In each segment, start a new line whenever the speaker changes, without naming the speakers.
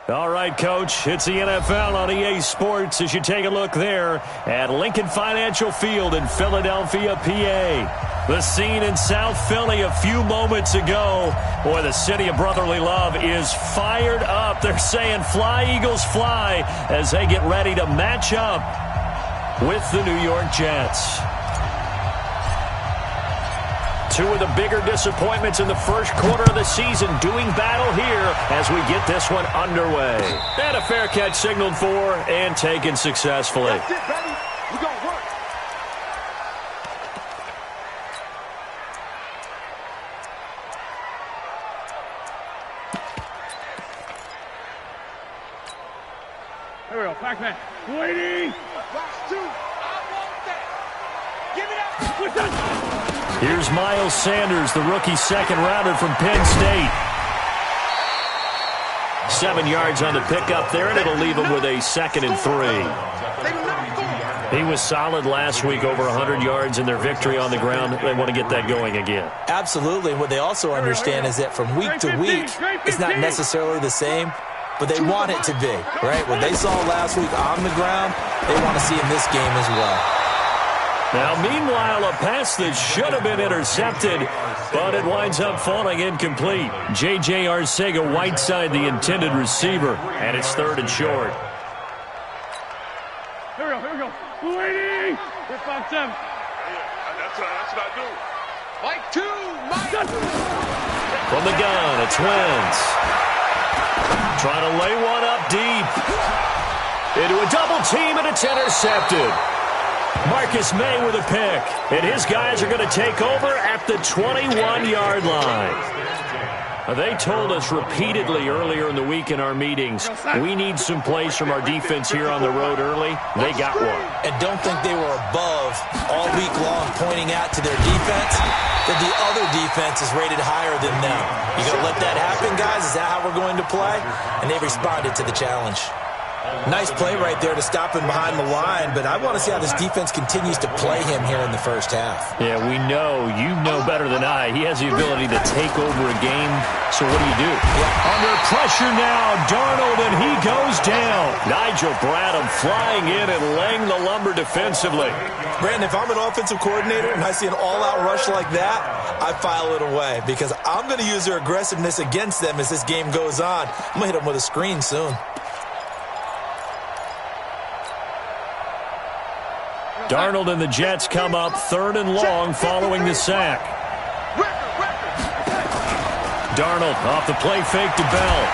All right, Coach, it's the NFL on EA Sports as you take a look there at Lincoln Financial Field in Philadelphia, PA. The scene in South Philly a few moments ago. Boy, the city of brotherly love is fired up. They're saying fly, Eagles, fly as they get ready to match up with the New York Jets. Two of the bigger disappointments in the first quarter of the season doing battle here as we get this one underway. And a fair catch signaled for and taken successfully.
That's it, baby. We're going to work. There we go. Pac-Man. Waiting. Box two. I want that. Give it up. What's that?
Here's Miles Sanders, the rookie second-rounder from Penn State. 7 yards on the pickup there, and it'll leave him with a 2nd and 3. He was solid last week, over 100 yards in their victory on the ground. They want to get that going again.
Absolutely. What they also understand is that from week to week, it's not necessarily the same, but they want it to be, right? What they saw last week on the ground, they want to see in this game as well.
Now, meanwhile, a pass that should have been intercepted, but it winds up falling incomplete. J.J. Arcega-Whiteside, the intended receiver, and it's 3rd and short.
Here we go. Waiting. 5-7. Yeah, that's what I do. Mike 2. Mike.
From the gun, it's Wentz. Trying to lay one up deep. Into a double team, and it's intercepted. Marcus May with a pick, and his guys are going to take over at the 21-yard line. They told us repeatedly earlier in the week in our meetings, we need some plays from our defense here on the road early. They got one.
And don't think they were above all week long pointing out to their defense that the other defense is rated higher than them. You going to let that happen, guys? Is that how we're going to play? And they responded to the challenge. Nice play right there to stop him behind the line, but I want to see how this defense continues to play him here in the first half.
Yeah, we know. You know better than I. He has the ability to take over a game, so what do? Yeah. Under pressure now, Darnold, and he goes down. Nigel Bradham flying in and laying the lumber defensively.
Brandon, if I'm an offensive coordinator and I see an all-out rush like that, I file it away because I'm going to use their aggressiveness against them as this game goes on. I'm going to hit them with a screen soon.
Darnold and the Jets come up 3rd and long following the sack. Darnold off the play fake to Bell.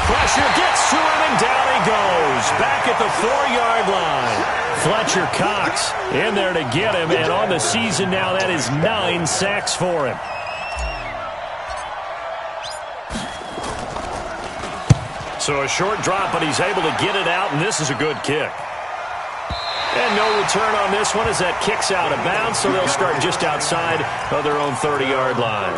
Pressure gets to him and down he goes. Back at the 4-yard line. Fletcher Cox in there to get him, and on the season now that is 9 sacks for him. So a short drop, but he's able to get it out, and this is a good kick. And no return on this one as that kicks out of bounds, so they'll start just outside of their own 30-yard line.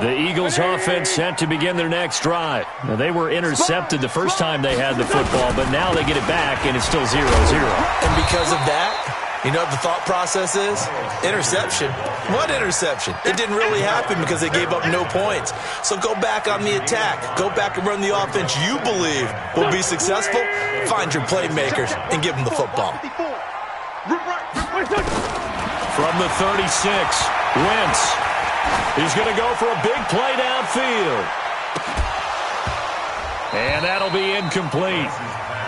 The Eagles offense set to begin their next drive. Now, they were intercepted the first time they had the football, but now they get it back, and it's still 0-0.
And because of that, you know what the thought process is? Interception. What interception? It didn't really happen because they gave up no points. So go back on the attack. Go back and run the offense you believe will be successful. Find your playmakers and give them the football.
From the 36, Wentz. He's going to go for a big play downfield. And that'll be incomplete.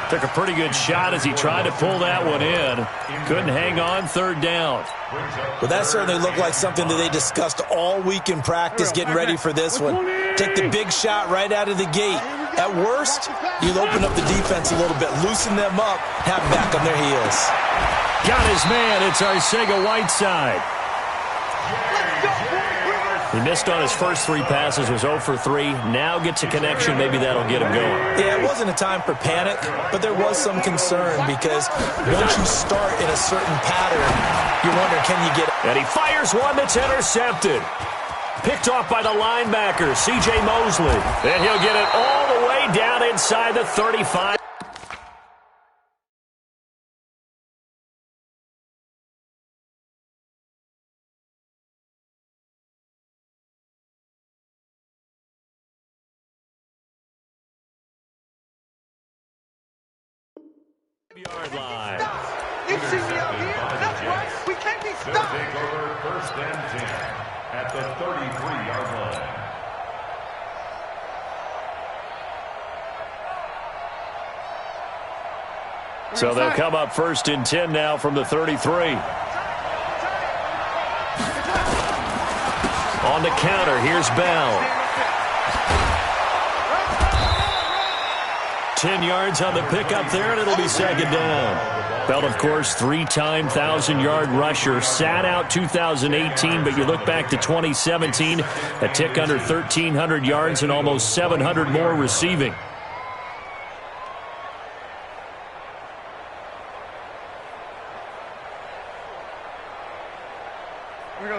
Took a pretty good shot as he tried to pull that one in. Couldn't hang on, 3rd down.
Well, that certainly looked like something that they discussed all week in practice getting ready for this one. Take the big shot right out of the gate. At worst, you'll open up the defense a little bit, loosen them up, have them back on their heels.
Got his man. It's Arcega-Whiteside. He missed on his first 3 passes, was 0 for 3. Now gets a connection. Maybe that'll get him going.
Yeah, it wasn't a time for panic, but there was some concern because once you start in a certain pattern, you wonder, can you get it?
And he fires one that's intercepted. Picked off by the linebacker, C.J. Mosley. And he'll get it all the way down inside the 35. Yard line.
You see me out here? That's right. We can't be stopped.
They'll take over 1st and 10 at the 33-yard line.
So they'll come up 1st and 10 now from the 33. On the counter, here's Bell. 10 yards on the pickup there, and it'll be 2nd down. Bell, of course, 3-time 1,000-yard rusher. Sat out 2018, but you look back to 2017, a tick under 1,300 yards and almost 700 more receiving.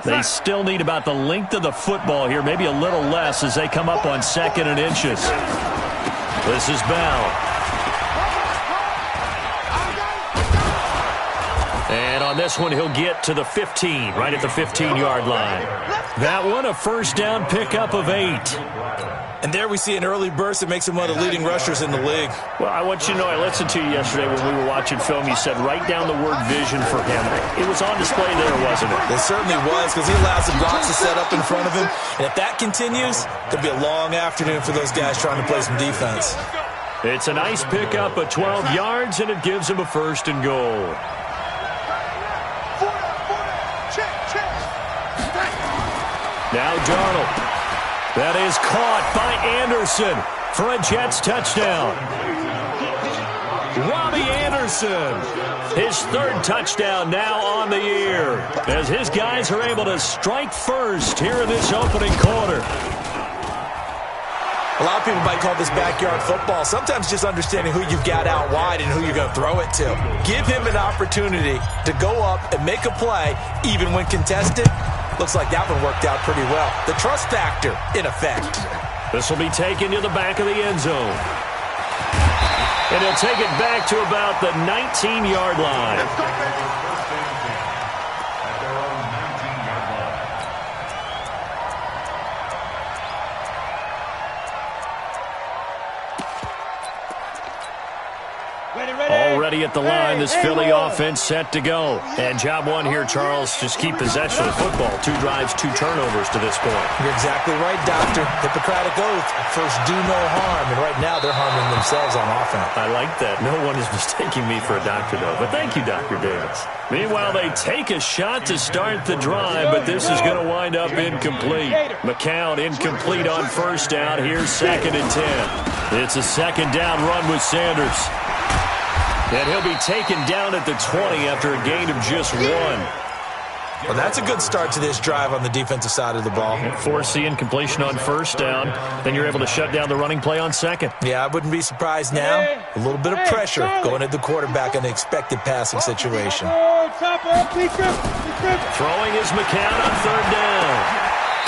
They still need about the length of the football here, maybe a little less as they come up on 2nd and inches. This is Bell. And on this one, he'll get to the 15, right at the 15-yard line. That one, a 1st down pickup of 8.
And there we see an early burst that makes him one of the leading rushers in the league.
Well, I want you to know, I listened to you yesterday when we were watching film. You said write down the word vision for him. It was on display there, wasn't it?
It certainly was, because he allows the blocks to set up in front of him. And if that continues, it'll be a long afternoon for those guys trying to play some defense.
It's a nice pickup of 12 yards, and it gives him a 1st and goal. Now Darnold. That is caught by Anderson for a Jets touchdown. Robbie Anderson, his 3rd touchdown now on the year, as his guys are able to strike first here in this opening quarter.
A lot of people might call this backyard football. Sometimes just understanding who you've got out wide and who you're going to throw it to. Give him an opportunity to go up and make a play, even when contested. Looks like that one worked out pretty well. The trust factor in effect.
This will be taken to the back of the end zone. And he'll take it back to about the 19-yard line. Already at the line, this Philly offense set to go. And job one here, Charles, just keep possession of the football. 2 drives, 2 turnovers to this point.
You're exactly right, Doctor. Hippocratic oath. First, do no harm. And right now, they're harming themselves on offense.
I like that. No one is mistaking me for a doctor, though. But thank you, Dr. Davis. Meanwhile, they take a shot to start the drive, but this is going to wind up incomplete. McCown incomplete on 1st down. Here's 2nd and 10. It's a 2nd down run with Sanders. And he'll be taken down at the 20 after a gain of just 1.
Well, that's a good start to this drive on the defensive side of the ball.
Force the incompletion on 1st down. Then you're able to shut down the running play on 2nd.
Yeah, I wouldn't be surprised now. A little bit of pressure going at the quarterback in the expected passing situation.
Throwing is McCown on 3rd down.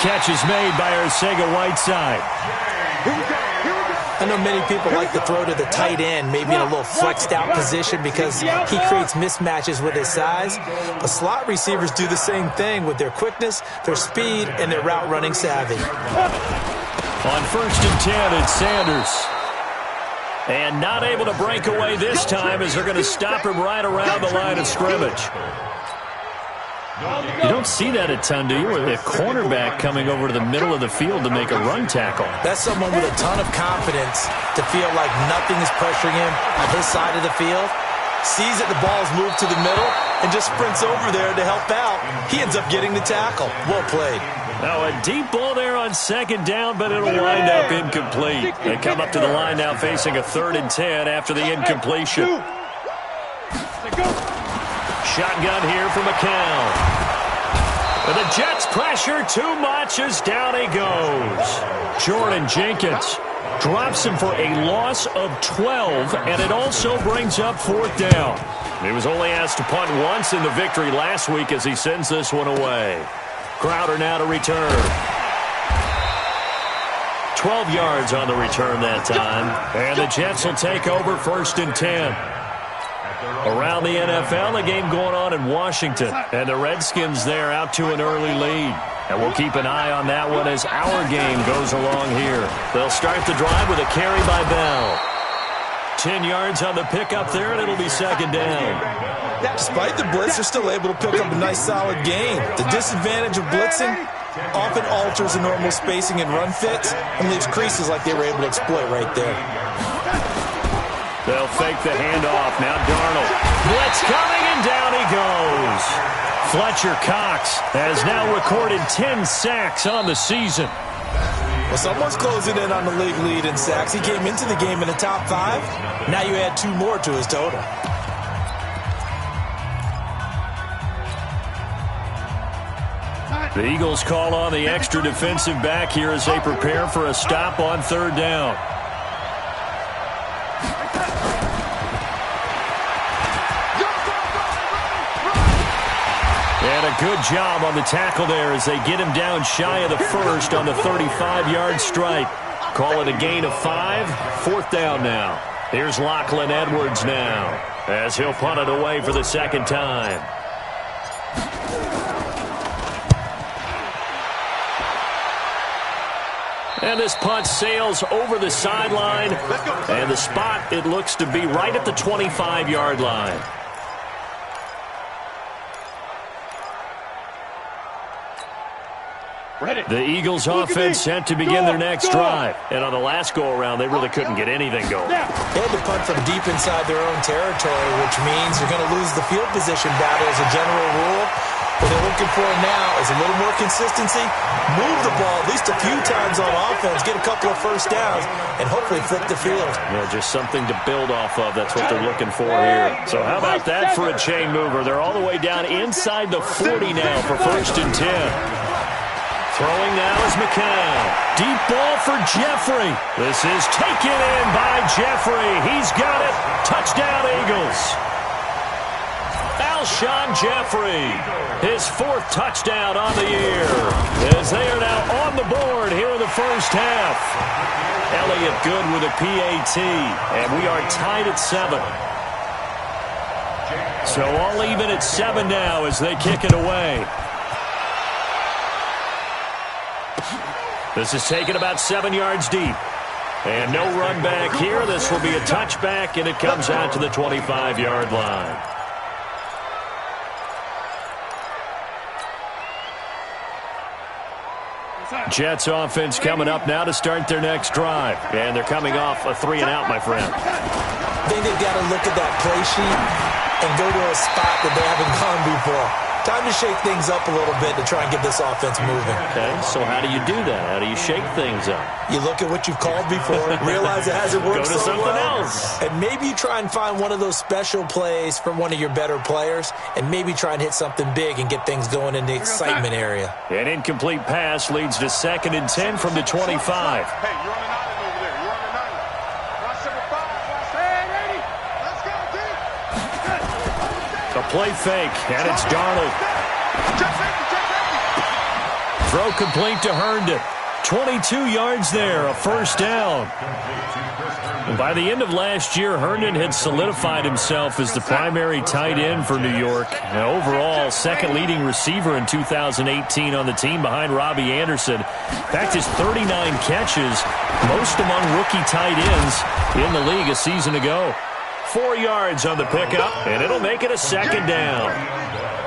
Catch is made by Arcega-Whiteside.
I know many people like to throw to the tight end, maybe in a little flexed out position because he creates mismatches with his size. But slot receivers do the same thing with their quickness, their speed, and their route running savvy.
On 1st and 10, it's Sanders. And not able to break away this time as they're going to stop him right around the line of scrimmage. You don't see that a ton, do you? With a cornerback coming over to the middle of the field to make a run tackle.
That's someone with a ton of confidence to feel like nothing is pressuring him on his side of the field. Sees that the ball's moved to the middle and just sprints over there to help out. He ends up getting the tackle. Well played.
Now a deep ball there on 2nd down, but it'll wind up incomplete. They come up to the line now facing a 3rd and 10 after the incompletion. Shotgun here for McCown. But the Jets pressure too much as down he goes. Jordan Jenkins drops him for a loss of 12, and it also brings up 4th down. He was only asked to punt once in the victory last week as he sends this one away. Crowder now to return. 12 yards on the return that time. And the Jets will take over 1st and 10. Around the NFL, a game going on in Washington. And the Redskins there out to an early lead. And we'll keep an eye on that one as our game goes along here. They'll start the drive with a carry by Bell. 10 yards on the pickup there, and it'll be second down.
Despite the blitz, they're still able to pick up a nice, solid gain. The disadvantage of blitzing often alters the normal spacing and run fits and leaves creases like they were able to exploit right there.
They'll fake the handoff. Now Darnold. Blitz coming, and down he goes. Fletcher Cox has now recorded 10 sacks on the season.
Well, someone's closing in on the league lead in sacks. He came into the game in the top 5. Now you add 2 more to his total.
The Eagles call on the extra defensive back here as they prepare for a stop on third down. And a good job on the tackle there as they get him down shy of the first on the 35-yard strike. Call it a gain of 5. 4th down now. Here's Lachlan Edwards now as he'll punt it away for the second time. And this punt sails over the sideline. And the spot, it looks to be right at the 25-yard line. The Eagles offense set to begin their next drive. And on the last go-around, they really couldn't get anything going.
They had to punt from deep inside their own territory, which means you're going to lose the field position battle as a general rule. What they're looking for now is a little more consistency, move the ball at least a few times on offense, get a couple of first downs, and hopefully flip the field.
Yeah, just something to build off of. That's what they're looking for here. So how about that for a chain mover? They're all the way down inside the 40 now for 1st and 10. Throwing now is McCown. Deep ball for Jeffrey. This is taken in by Jeffrey. He's got it. Touchdown, Eagles. Alshon Jeffrey, his 4th touchdown on the year, as they are now on the board here in the first half. Elliott good with a PAT, and we are tied at 7. So all even at 7 now as they kick it away. This is taken about 7 yards deep. And no run back here. This will be a touchback, and it comes out to the 25-yard line. Jets offense coming up now to start their next drive. And they're coming off a 3-and-out, my friend.
I think they've got to look at that play sheet and go to a spot that they haven't gone before. Time to shake things up a little bit to try and get this offense moving.
Okay, so how do you do that? How do you shake things up?
You look at what you've called before, realize it hasn't worked
Go to
so
something
well,
else.
and maybe you try and find one of those special plays from one of your better players, and maybe try and hit something big and get things going in the excitement area.
An incomplete pass leads to 2nd and 10 from the 25.
Hey, you're on an island over there. You're on an island. Watch number 5. Hey, ready? Let's go, D.
A play fake, and it's Darnold. Throw complete to Herndon. 22 yards there, a 1st down. And by the end of last year, Herndon had solidified himself as the primary tight end for New York. And overall, 2nd leading receiver in 2018 on the team behind Robbie Anderson. In fact, his 39 catches, most among rookie tight ends in the league a season ago. 4 yards on the pickup, and it'll make it a 2nd down.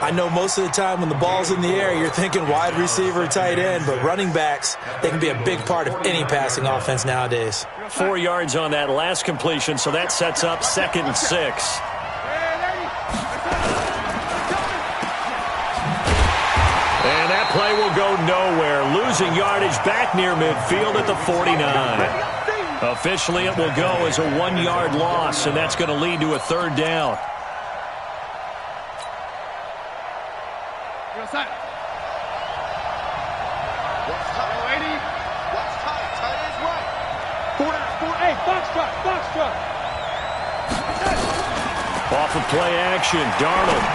I know most of the time when the ball's in the air, you're thinking wide receiver, tight end, but running backs, they can be a big part of any passing offense nowadays.
4 yards on that last completion, so that sets up 2nd and 6. And that play will go nowhere, losing yardage back near midfield at the 49. Officially, it will go as a 1-yard loss, and that's going to lead to a 3rd down. Off of play action, Darnold.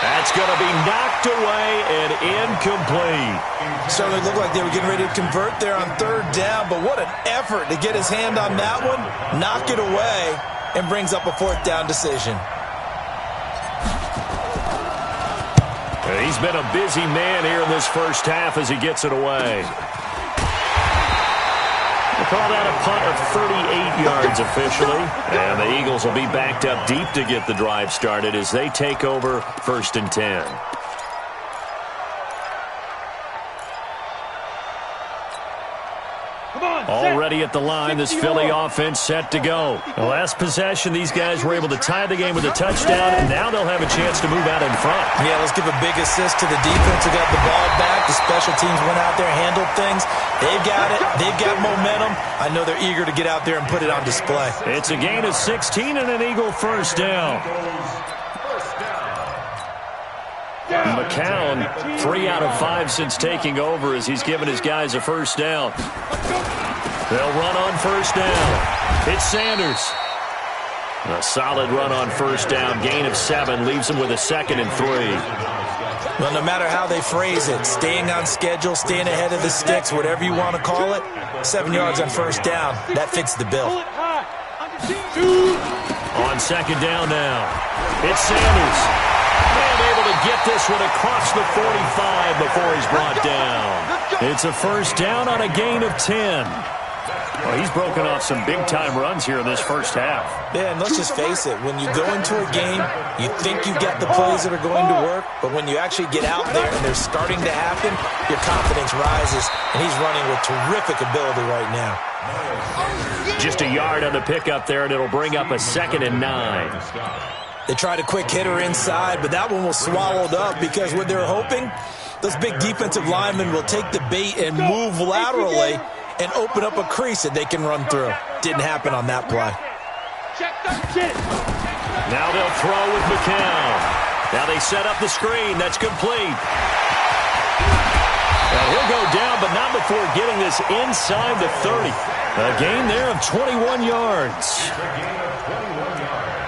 That's going to be knocked away and incomplete.
Certainly looked like they were getting ready to convert there on 3rd down, but what an effort to get his hand on that one, knock it away, and brings up a 4th down decision.
He's been a busy man here in this first half as he gets it away. We'll call that a punt of 38 yards officially. And the Eagles will be backed up deep to get the drive started as they take over 1st and 10. Already at the line, this Philly offense set to go. The last possession, these guys were able to tie the game with a touchdown, and now they'll have a chance to move out in front.
Yeah, let's give a big assist to the defense who got the ball back. The special teams went out there, handled things. They've got it. They've got momentum. I know they're eager to get out there and put it on display.
It's a gain of 16 and an Eagle first down. McCown, 3 out of 5 since taking over as he's given his guys a first down. They'll run on first down. It's Sanders. A solid run on first down. Gain of 7 leaves them with a 2nd and 3.
Well, no matter how they phrase it, staying on schedule, staying ahead of the sticks, whatever you want to call it, 7 yards on first down, that fits the bill.
On 2nd down now, it's Sanders. And able to get this one across the 45 before he's brought down. It's a first down on a gain of 10. Well, he's broken off some big-time runs here in this first half.
Yeah, and let's just face it. When you go into a game, you think you got the plays that are going to work, but when you actually get out there and they're starting to happen, your confidence rises, and he's running with terrific ability right now.
Just a yard on the pickup there, and it'll bring up a 2nd and 9.
They tried a quick hitter inside, but that one was swallowed up because what they're hoping, those big defensive linemen will take the bait and move laterally and open up a crease that they can run through. Didn't happen on that play.
Now they'll throw with McCown. Now they set up the screen. That's complete. Now he'll go down, but not before getting this inside the 30. A gain there of 21 yards.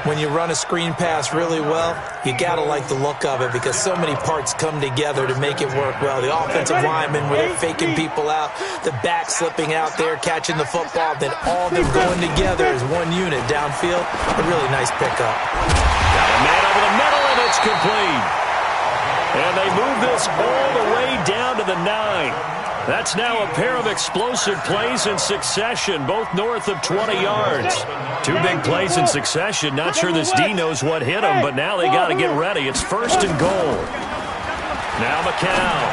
When you run a screen pass really well, you got to like the look of it because so many parts come together to make it work well. The offensive linemen, where they're faking people out, the back slipping out there, catching the football, then all of them going together as one unit downfield. A really nice pickup.
Got a man over the middle, and it's complete. And they move this all the way down to the 9. That's now a pair of explosive plays in succession, both north of 20 yards. 2 big plays in succession. Not sure this D knows what hit him, but now they got to get ready. It's 1st and goal. Now McCown.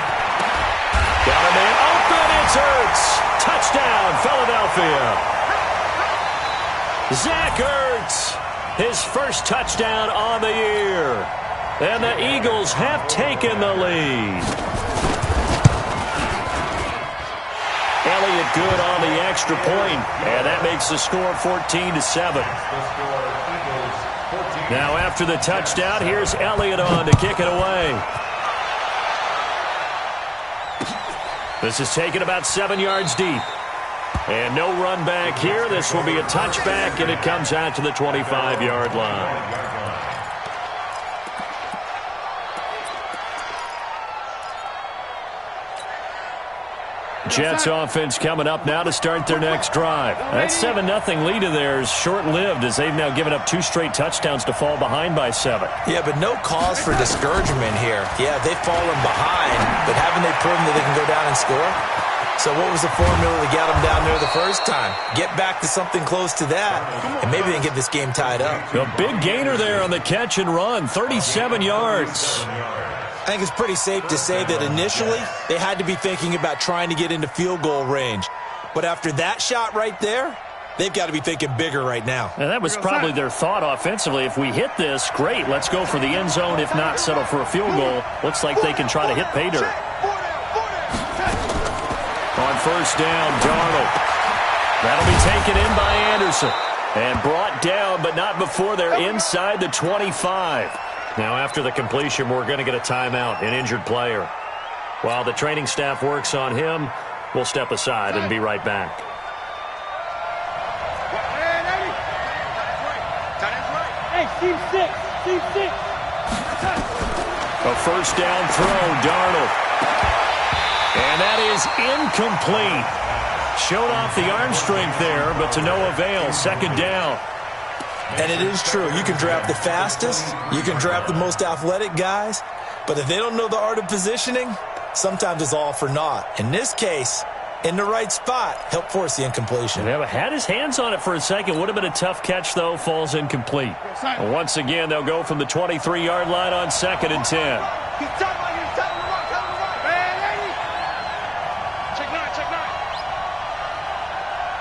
Got a man open. It's Ertz. Touchdown, Philadelphia. Zach Ertz, his first touchdown on the year. And the Eagles have taken the lead. Elliott good on the extra point, and that makes the score 14-7. Now after the touchdown, here's Elliott on to kick it away. This is taken about 7 yards deep. And no run back here. This will be a touchback, and it comes out to the 25-yard line. Jets offense coming up now to start their next drive. That 7-0 lead of theirs short-lived as they've now given up 2 straight touchdowns to fall behind by 7.
Yeah, but no cause for discouragement here. Yeah, they've fallen behind, but haven't they proven that they can go down and score? So what was the formula that got them down there the first time? Get back to something close to that, and maybe they can get this game tied up.
A big gainer there on the catch and run, 37 yards.
I think it's pretty safe to say that initially they had to be thinking about trying to get into field goal range. But after that shot right there, they've got to be thinking bigger right now.
And that was probably their thought offensively. If we hit this, great. Let's go for the end zone. If not, settle for a field goal. Looks like they can try to hit pay dirt. On first down, Darnold. That'll be taken in by Anderson. And brought down, but not before they're inside the 25. Now, after the completion, we're going to get a timeout, an injured player. While the training staff works on him, we'll step aside and be right back.
Hey, team 6, team 6.
A first down throw, Darnold. And that is incomplete. Showed off the arm strength there, but to no avail. 2nd down.
And it is true. You can draft the fastest. You can draft the most athletic guys. But if they don't know the art of positioning, sometimes it's all for naught. In this case, in the right spot, helped force the incompletion.
Yeah, had his hands on it for a second. Would have been a tough catch, though. Falls incomplete. And once again, they'll go from the 23-yard line on 2nd and 10.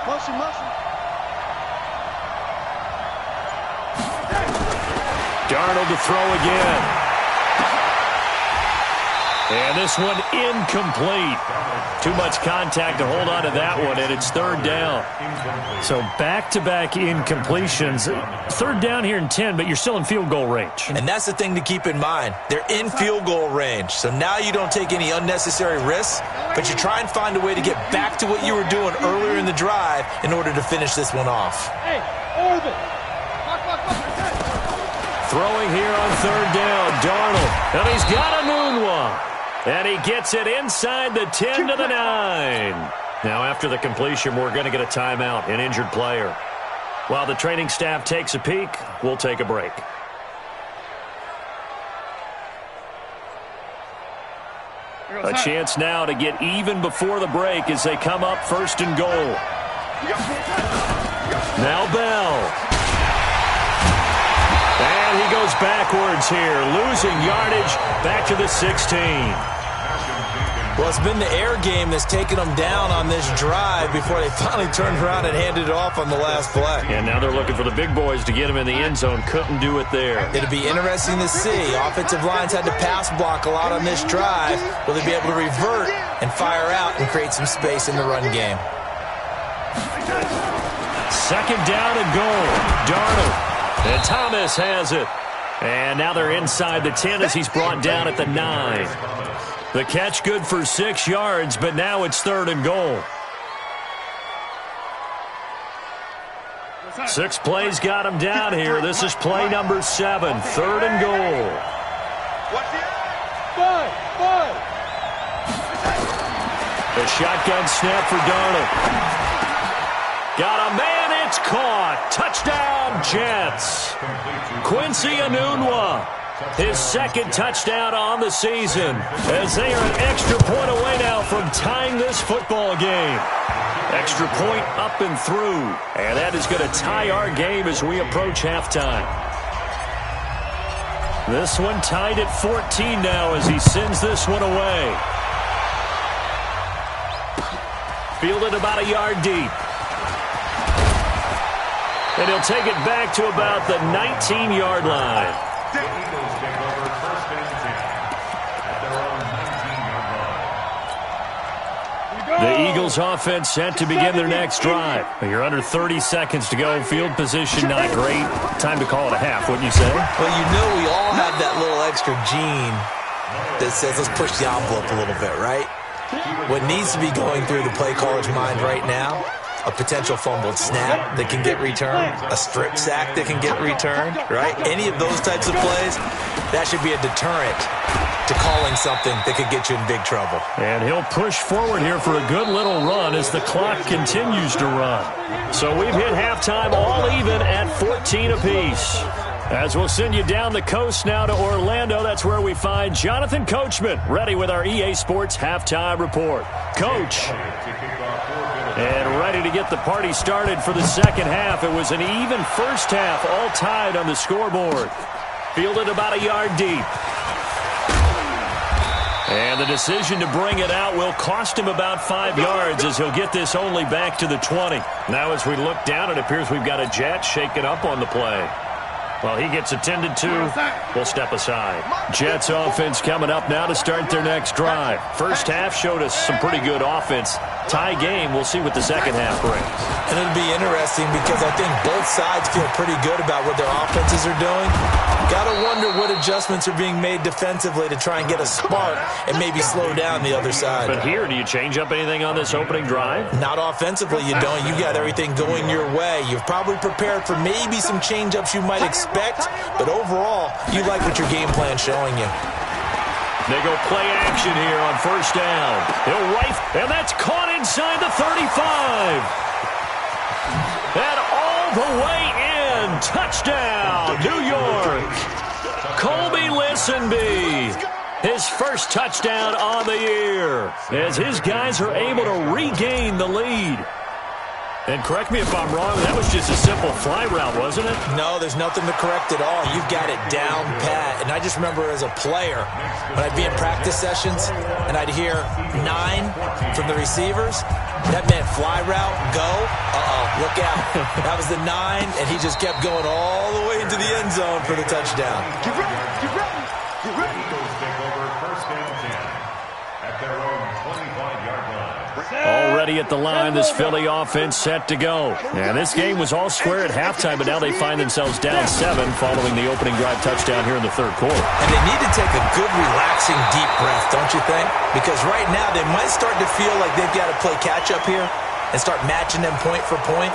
Motion.
Darnold to throw again. And this one incomplete. Too much contact to hold on to that one, and it's 3rd down. So back-to-back incompletions. 3rd down here in 10, but you're still in field goal range.
And that's the thing to keep in mind. They're in field goal range. So now you don't take any unnecessary risks, but you try and find a way to get back to what you were doing earlier in the drive in order to finish this one off.
Hey, orbit.
Throwing here on 3rd down, Darnold. And he's got a Moonwalk. And he gets it inside the 10 to the 9. Now, after the completion, we're going to get a timeout, an injured player. While the training staff takes a peek, we'll take a break. A chance now to get even before the break as they come up 1st and goal. Now Bell. And he goes backwards here, losing yardage back to the 16.
Well, it's been the air game that's taken them down on this drive before they finally turned around and handed it off on the last play.
And now they're looking for the big boys to get him in the end zone. Couldn't do it there.
It'll be interesting to see. Offensive lines had to pass block a lot on this drive. Will they be able to revert and fire out and create some space in the run game?
2nd down and goal. Darnold. And Thomas has it. And now they're inside the 10 as he's brought down at the 9. The catch good for 6 yards, but now it's 3rd and goal. 6 plays got him down here. This is play number 7, 3rd and goal. The shotgun snap for Darnold. Got a man, it's caught. Touchdown, Jets. Quincy Enunwa. His 2nd touchdown on the season as they are an extra point away now from tying this football game. Extra point up and through, and that is going to tie our game as we approach halftime. This one tied at 14 now as he sends this one away. Fielded about a yard deep. And he'll take it back to about the 19-yard line.
The Eagles take over 1st and 10 at their own 19-yard line.
The Eagles offense set to begin their next drive. You're under 30 seconds to go. Field position not great. Time to call it a half, wouldn't you say?
Well, you know we all have that little extra gene that says let's push the envelope a little bit, right? What needs to be going through the play caller's mind right now, a potential fumbled snap that can get returned, a strip sack that can get returned, right? Any of those types of plays, that should be a deterrent to calling something that could get you in big trouble.
And he'll push forward here for a good little run as the clock continues to run. So we've hit halftime all even at 14 apiece. As we'll send you down the coast now to Orlando, that's where we find Jonathan Coachman, ready with our EA Sports halftime report. Coach. And ready to get the party started for the 2nd half. It was an even 1st half, all tied on the scoreboard. Fielded about a yard deep. And the decision to bring it out will cost him about 5 yards as he'll get this only back to the 20. Now as we look down, it appears we've got a Jet shaken up on the play. While he gets attended to, we'll step aside. Jets offense coming up now to start their next drive. 1st half showed us some pretty good offense. Tie game, we'll see what the 2nd half brings.
And it'll be interesting because I think both sides feel pretty good about what their offenses are doing. Got to wonder what adjustments are being made defensively to try and get a spark and maybe slow down the other side.
But here, do you change up anything on this opening drive?
Not offensively, you don't. You got everything going your way. You've probably prepared for maybe some change-ups you might expect, but overall, you like what your game plan's showing you.
They go play action here on 1st down. He'll right, and that's caught inside the 35. And all the way in. Touchdown, New York. Colby Listenby. His first touchdown on the year as his guys are able to regain the lead. And correct me if I'm wrong, that was just a simple fly route, wasn't it?
No, there's nothing to correct at all. You've got it down pat. And I just remember as a player, when I'd be in practice sessions and I'd hear 9 from the receivers, that meant fly route, go, look out. That was the 9, and he just kept going all the way into the end zone for the touchdown.
Get ready, get ready, get ready.
Eagles take over first and 10 at their own 25-yard line.
Already at the line, this Philly offense set to go. And this game was all square at halftime, but now they find themselves down 7 following the opening drive touchdown here in the third quarter.
And they need to take a good, relaxing, deep breath, don't you think? Because right now they might start to feel like they've got to play catch-up here and start matching them point for point.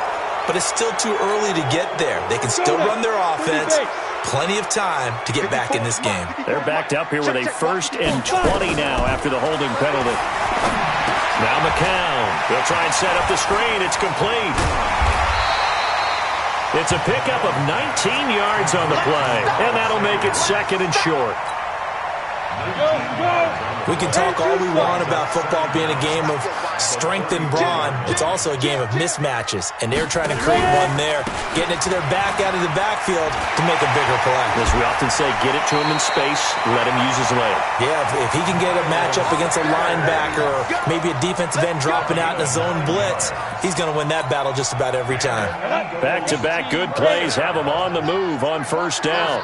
But it's still too early to get there. They can still run their offense. Plenty of time to get back in this game.
They're backed up here with a 1st and 20 now after the holding penalty. Now McCown. They'll try and set up the screen. It's complete. It's a pickup of 19 yards on the play, and that'll make it 2nd and short.
We can talk all we want about football being a game of strength and brawn. It's also a game of mismatches, and they're trying to create one there, getting it to their back out of the backfield to make a bigger play.
As we often say, get it to him in space, let him use his leg.
Yeah, if he can get a matchup against a linebacker or maybe a defensive end dropping out in a zone blitz, he's going to win that battle just about every time.
Back-to-back good plays have him on the move on first down.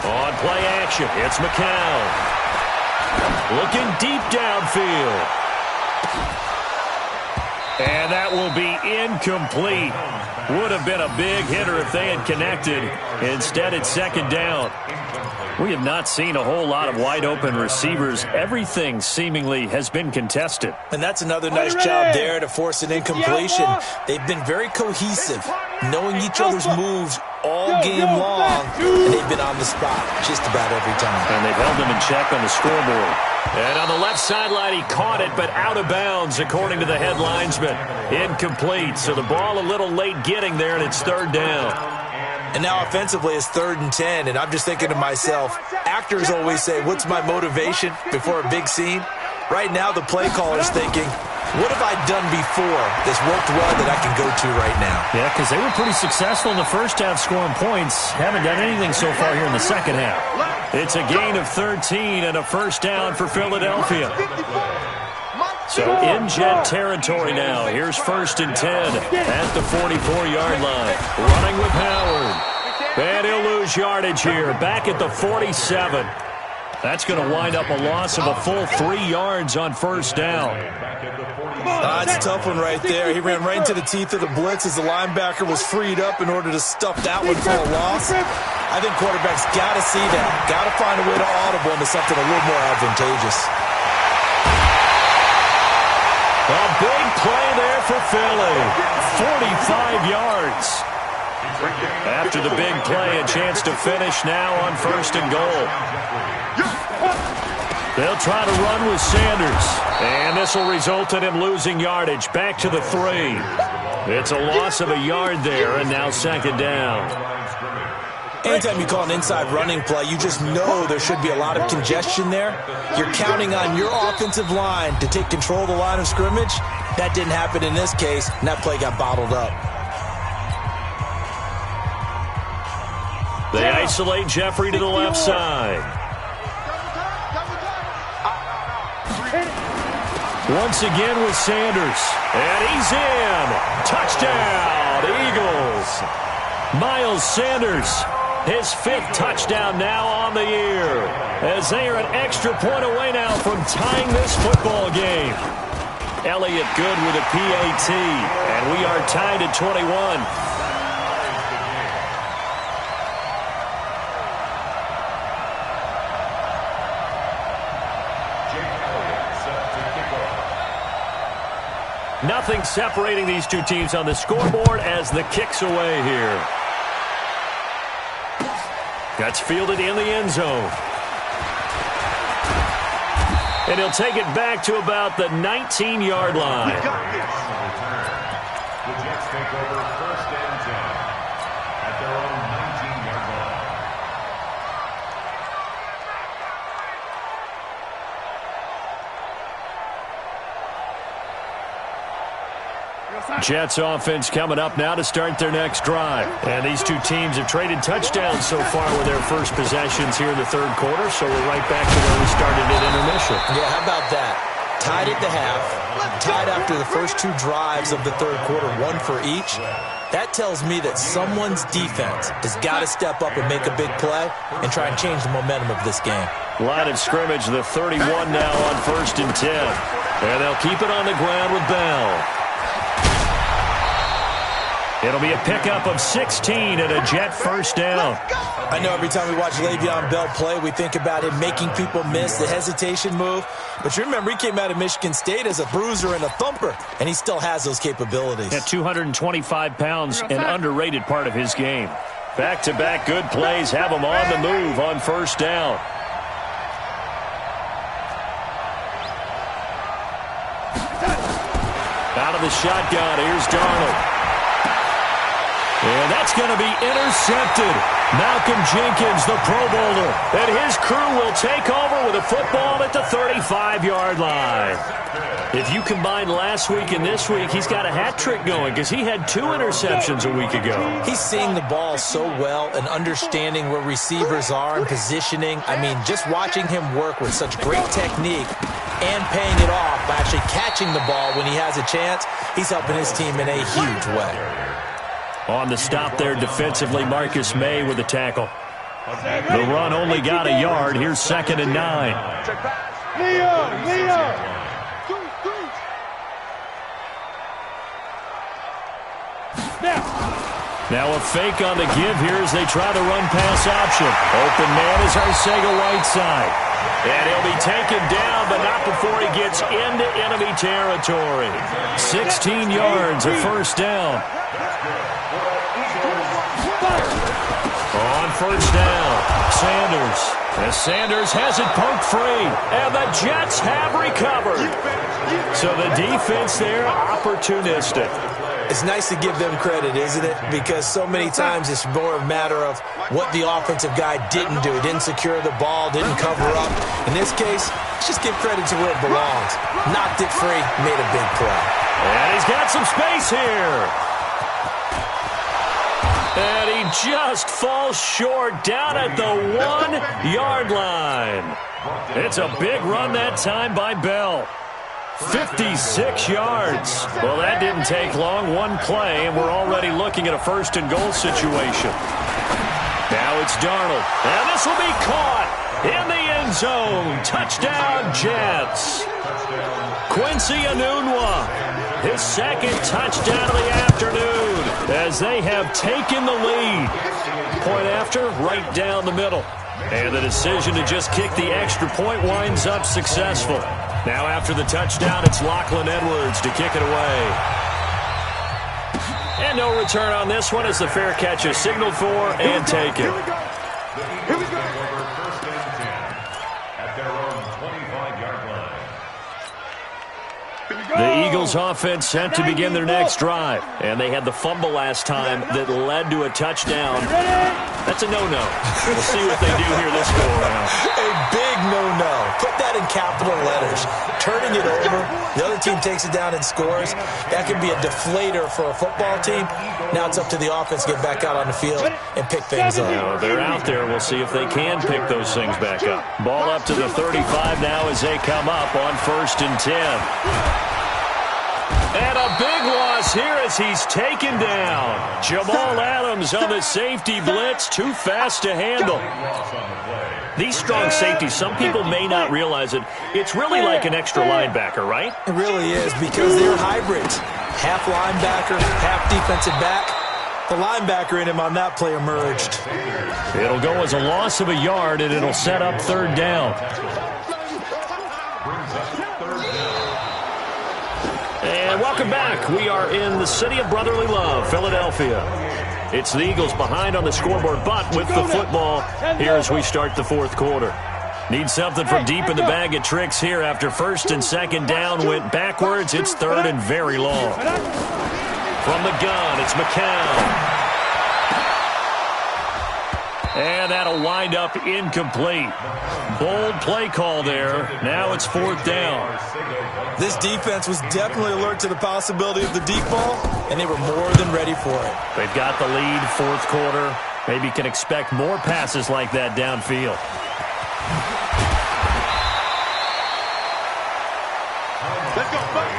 On play action, it's McCown. Looking deep downfield. And that will be incomplete. Would have been a big hitter if they had connected. Instead, it's 2nd down. We have not seen a whole lot of wide-open receivers. Everything seemingly has been contested.
And that's another nice job there to force an incompletion. They've been very cohesive, knowing each other's moves all game long, and they've been on the spot just about every time.
And they've held them in check on the scoreboard. And on the left sideline, he caught it, but out of bounds, according to the head linesman. Incomplete, so the ball a little late getting there, and it's 3rd down.
And now offensively it's 3rd and 10, and I'm just thinking to myself, actors always say, what's my motivation before a big scene? Right now the play caller's thinking, what have I done before that's worked well that I can go to right now?
Yeah, because they were pretty successful in the first half scoring points. Haven't done anything so far here in the second half. It's a gain of 13 and a first down for Philadelphia. So in Jet territory now. Here's 1st and 10 at the 44-yard line. Running with Howard. And he'll lose yardage here. Back at the 47. That's going to wind up a loss of a full 3 yards on first down.
That's a tough one right there. He ran right into the teeth of the blitz as the linebacker was freed up in order to stuff that one for a loss. I think quarterbacks got to see that. Got to find a way to audible into something a little more advantageous.
A big play there for Philly. 45 yards. After the big play, a chance to finish now on 1st and goal. They'll try to run with Sanders. And this will result in him losing yardage. Back to the 3. It's a loss of a yard there, and now 2nd down.
Anytime you call an inside running play, you just know there should be a lot of congestion there. You're counting on your offensive line to take control of the line of scrimmage. That didn't happen in this case, and that play got bottled up.
They isolate Jeffrey to the left side. Once again with Sanders. And he's in. Touchdown, Eagles. Miles Sanders, his 5th touchdown now on the year, as they are an extra point away now from tying this football game. Elliott good with a PAT, and we are tied at 21. Nothing separating these two teams on the scoreboard as the kick's away here. That's fielded in the end zone. And he'll take it back to about the 19-yard line.
The Jets take over 1st and 10 at their own 19-yard
Jets offense coming up now to start their next drive. And these two teams have traded touchdowns so far with their first possessions here in the third quarter, so we're right back to where we started at intermission.
Yeah, how about that? Tied at the half, tied after the first two drives of the third quarter, one for each. That tells me that someone's defense has got to step up and make a big play and try and change the momentum of this game.
Line of scrimmage, the 31 now on 1st and 10. And they'll keep it on the ground with Bell. It'll be a pickup of 16 and a Jet first down.
I know every time we watch Le'Veon Bell play, we think about him making people miss, the hesitation move. But you remember, he came out of Michigan State as a bruiser and a thumper, and he still has those capabilities.
At 225 pounds, an underrated part of his game. Back-to-back good plays have him on the move on first down. Out of the shotgun, here's Darnold. And that's going to be intercepted. Malcolm Jenkins, the Pro Bowler, and his crew will take over with a football at the 35-yard line. If you combine last week and this week, he's got a hat trick going because he had 2 interceptions a week ago.
He's seeing the ball so well and understanding where receivers are and positioning. I mean, just watching him work with such great technique and paying it off by actually catching the ball when he has a chance, he's helping his team in a huge way.
On the stop there defensively, Marcus May with a tackle. The run only got a yard. Here's 2nd and 9. Now a fake on the give here as they try the run-pass option. Open man is Arcega-Whiteside. And he'll be taken down, but not before he gets into enemy territory. 16 yards, a first down. On first down, Sanders. As Sanders has it poked free, and the Jets have recovered. So the defense there, opportunistic.
It's nice to give them credit, isn't it? Because so many times it's more a matter of what the offensive guy didn't do. He didn't secure the ball, didn't cover up. In this case, let's just give credit to where it belongs. Knocked it free, made a big play.
And he's got some space here. And he just falls short down at the 1-yard line. It's a big run that time by Bell. 56 yards. Well, that didn't take long. One play, and we're already looking at a 1st and goal situation. Now it's Darnold. And this will be caught in the end zone. Touchdown, Jets. Quincy Enunwa, his 2nd touchdown of the afternoon as they have taken the lead. Point after, right down the middle. And the decision to just kick the extra point winds up successful. Now after the touchdown, it's Lachlan Edwards to kick it away. And no return on this one as the fair catch is signaled for and taken.
Here we go. First and 10 at their own 25-yard line.
The Eagles offense set to begin their next drive. And they had the fumble last time that led to a touchdown. That's a no-no. We'll see what they do here this go-around.
A big no-no. Put that in capital letters. Turning it over, the other team takes it down and scores. That can be a deflator for a football team. Now it's up to the offense to get back out on the field and pick things up.
They're out there. We'll see if they can pick those things back up. Ball up to the 35 now as they come up on 1st and 10. And a big loss here as he's taken down. Jamal Adams on the safety blitz, too fast to handle. These strong safeties, some people may not realize it. It's really like an extra linebacker, right?
It really is because they're hybrids. Half linebacker, half defensive back. The linebacker in him on that play emerged.
It'll go as a loss of a yard, and it'll set up 3rd down. And welcome back. We are in the city of brotherly love, Philadelphia. It's the Eagles behind on the scoreboard, but with the football here as we start the 4th quarter. Need something from deep in the bag of tricks here after 1st and 2nd down went backwards. It's 3rd and very long. From the gun, it's McCown. And that'll wind up incomplete. Bold play call there. Now it's 4th down.
This defense was definitely alert to the possibility of the deep ball, and they were more than ready for it.
They've got the lead, 4th quarter. Maybe can expect more passes like that downfield.
Let's go, buddy.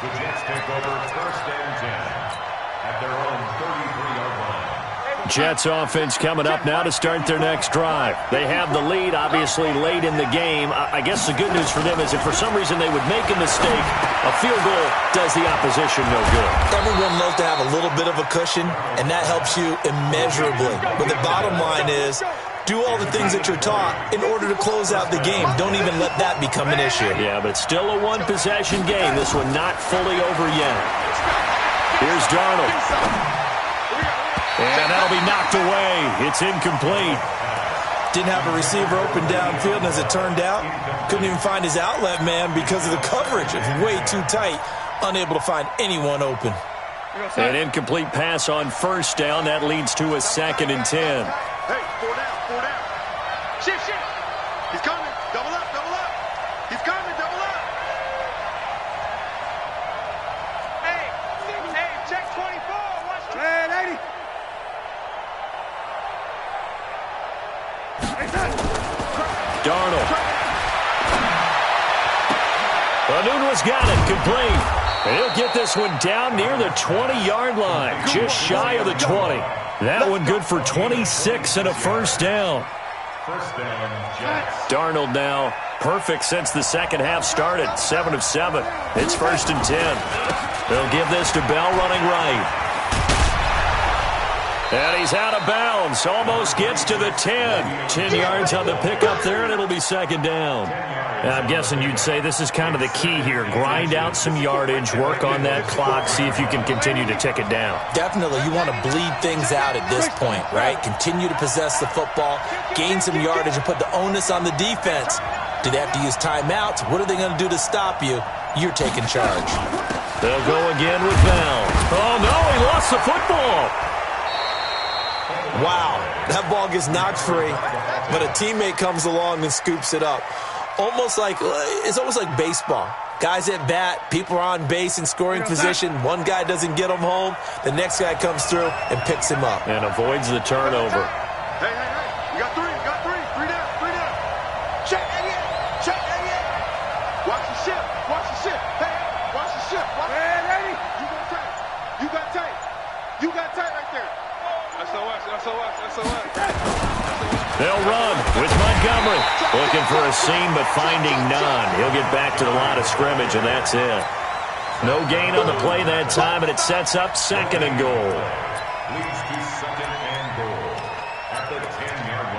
The Jets take over 1st and 10 at their own 33-yard line.
Jets offense coming up now to start their next drive. They have the lead, obviously, late in the game. I guess the good news for them is if for some reason they would make a mistake, a field goal does the opposition no good.
Everyone loves to have a little bit of a cushion, and that helps you immeasurably. But the bottom line is, do all the things that you're taught in order to close out the game. Don't even let that become an issue.
Yeah, but still a one-possession game. This one not fully over yet. Here's Darnold. And that'll be knocked away. It's incomplete.
Didn't have a receiver open downfield, and as it turned out, couldn't even find his outlet man because of the coverage. It's way too tight, unable to find anyone open.
An incomplete pass on 1st down. That leads to a 2nd and 10.
Hey, 4 down. Shift. He's coming. Double up. He's coming, double up. Hey, check 24. Watch 80.
Darnold. Nunez got it, complete. And he'll get this one down near the 20-yard line, just shy of the 20. That one good for 26 and a 1st down.
1st down, Jets.
Darnold now perfect since the second half started, 7 of 7. It's 1st and 10. They'll give this to Bell running right. And he's out of bounds. Almost gets to the 10. 10 yards on the pickup there, and it'll be 2nd down. I'm guessing you'd say this is kind of the key here. Grind out some yardage, work on that clock, see if you can continue to tick it down.
Definitely. You want to bleed things out at this point, right? Continue to possess the football, gain some yardage, and put the onus on the defense. Do they have to use timeouts? What are they going to do to stop you? You're taking charge.
They'll go again with Bell. Oh, no, he lost the football.
Wow, that ball gets knocked free, but a teammate comes along and scoops it up. It's almost like baseball. Guys at bat, people are on base in scoring position. One guy doesn't get him home. The next guy comes through and picks him up.
And avoids the turnover.
Hey. You got 3. 3 down. Check 88. Watch the ship. Hey, watch the ship. Hey, ready? You got tight right there. SOS.
They'll run with Montgomery. Looking for a seam, but finding none. He'll get back to the line of scrimmage, and that's it. No gain on the play that time, and it sets up 2nd and goal.
Leads to 2nd and goal at the 10-yard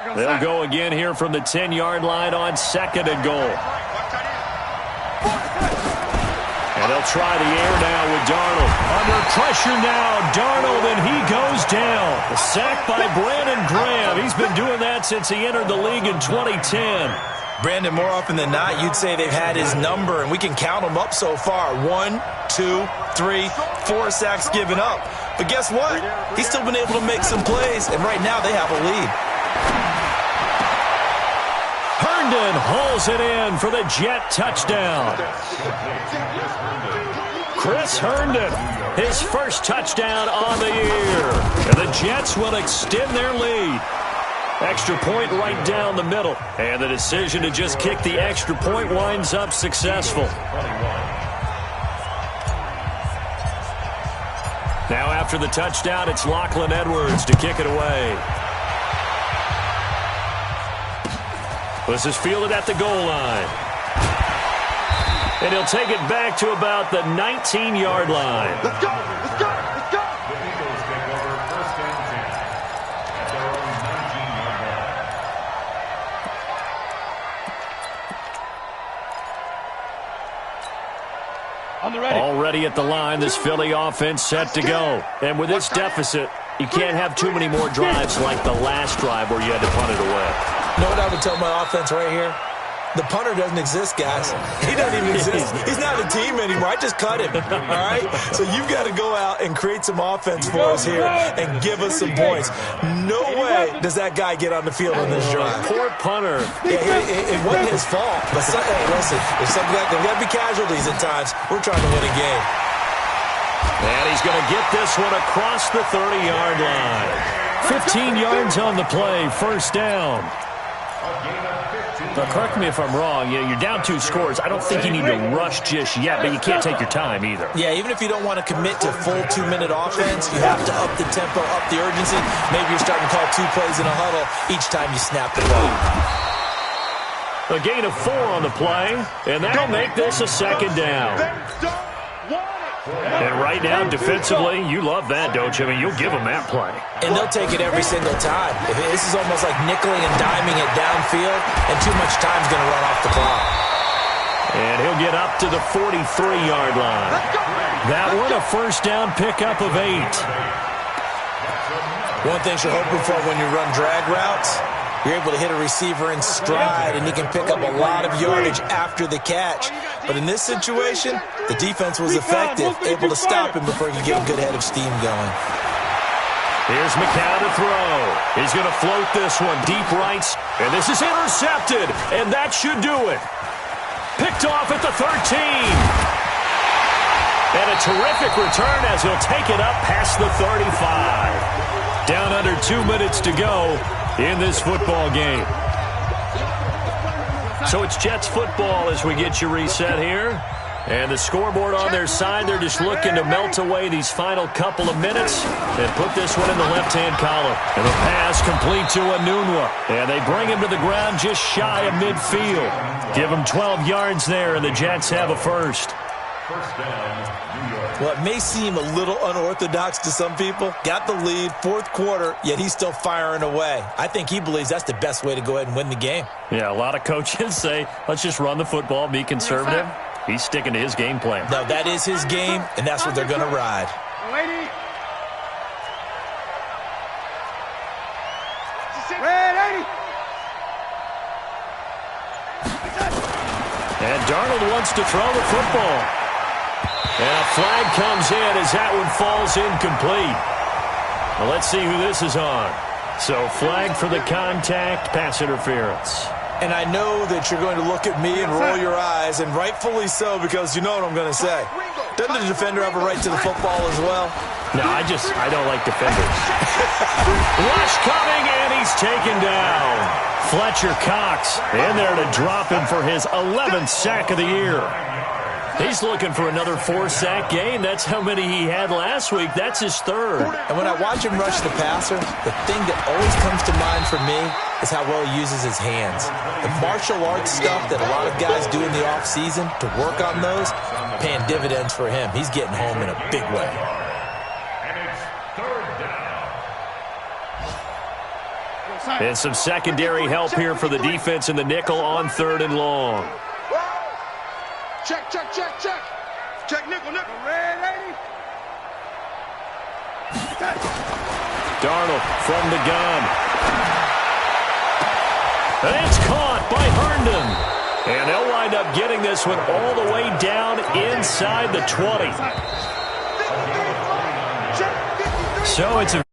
line.
They'll go again here from the 10-yard line on 2nd and goal. And they'll try the air now with Darnold. Under pressure now, Darnold, and he goes down. A sack by Brandon Graham. He's been doing that since he entered the league in 2010.
Brandon, more often than not, you'd say they've had his number, and we can count them up so far. 1, 2, 3, 4 sacks given up. But guess what? He's still been able to make some plays, and right now they have a lead.
Herndon hauls it in for the Jet touchdown. Chris Herndon, his first touchdown on the year. And the Jets will extend their lead. Extra point right down the middle. And the decision to just kick the extra point winds up successful. Now after the touchdown, it's Lachlan Edwards to kick it away. This is fielded at the goal line. And he'll take it back to about the 19-yard line.
Let's go. The
Eagles take over 1st and 10 at their own 19-yard line.
On the ready.
Already at the line, this Philly offense set to go. And with this deficit, you can't have too many more drives like the last drive where you had to punt it away.
You know what I would tell my offense right here? The punter doesn't exist, guys. He doesn't even exist. He's not a team anymore. I just cut him, all right? So you've got to go out and create some offense for us here and give us some points. No way does that guy get on the field on this drive.
Poor punter.
Yeah, it wasn't his fault. But hey, listen, if something like there got to be casualties at times, we're trying to win a game.
And he's going to get this one across the 30-yard line. 15 yards on the play, first down. Now, correct me if I'm wrong. You're down 2 scores. I don't think you need to rush just yet, but you can't take your time either.
Yeah, even if you don't want to commit to full 2-minute offense, you have to up the tempo, up the urgency. Maybe you're starting to call 2 plays in a huddle each time you snap the ball.
A gain of 4 on the play, and that'll make this a second down. And right now, defensively, you love that, don't you? I mean, you'll give them that play.
And they'll take it every single time. This is almost like nickeling and diming it downfield, and too much time's going to run off the clock.
And he'll get up to the 43-yard line. That one, a first down pickup of 8.
One thing you're hoping for when you run drag routes, you're able to hit a receiver in stride, and he can pick up a lot of yardage after the catch. But in this situation, the defense was effective, able to stop him before he could get a good head of steam going.
Here's McCown to throw. He's going to float this one deep right, and this is intercepted, and that should do it. Picked off at the 13. And a terrific return as he'll take it up past the 35. Down under 2 minutes to go in this football game. So it's Jets football as we get you reset here. And the scoreboard on their side, they're just looking to melt away these final couple of minutes and put this one in the left-hand column. And the pass complete to Anunwa. And they bring him to the ground just shy of midfield. Give him 12 yards there, and the Jets have a first.
First down, New York.
Well, it may seem a little unorthodox to some people. Got the lead, 4th quarter, yet he's still firing away. I think he believes that's the best way to go ahead and win the game.
Yeah, a lot of coaches say, let's just run the football, be conservative. He's sticking to his game plan.
No, that is his game, and that's what they're going to ride.
And Darnold wants to throw the football. And a flag comes in as that one falls incomplete. Well, let's see who this is on. So flag for the contact, pass interference.
And I know that you're going to look at me and roll your eyes, and rightfully so, because you know what I'm going to say. Doesn't the defender have a right to the football as well?
No, I don't like defenders. Rush coming, and he's taken down. Fletcher Cox in there to drop him for his 11th sack of the year. He's looking for another 4-sack game. That's how many he had last week. That's his 3rd.
And when I watch him rush the passer, the thing that always comes to mind for me is how well he uses his hands. The martial arts stuff that a lot of guys do in the offseason to work on those, paying dividends for him. He's getting home in a big way.
And it's 3rd down.
And some secondary help here for the defense in the nickel on 3rd and long.
Check, check, check, check. Check nickel, nickel. Red 80.
Darnold from the gun. And it's caught by Herndon. And they'll wind up getting this one all the way down inside the 20. So it's a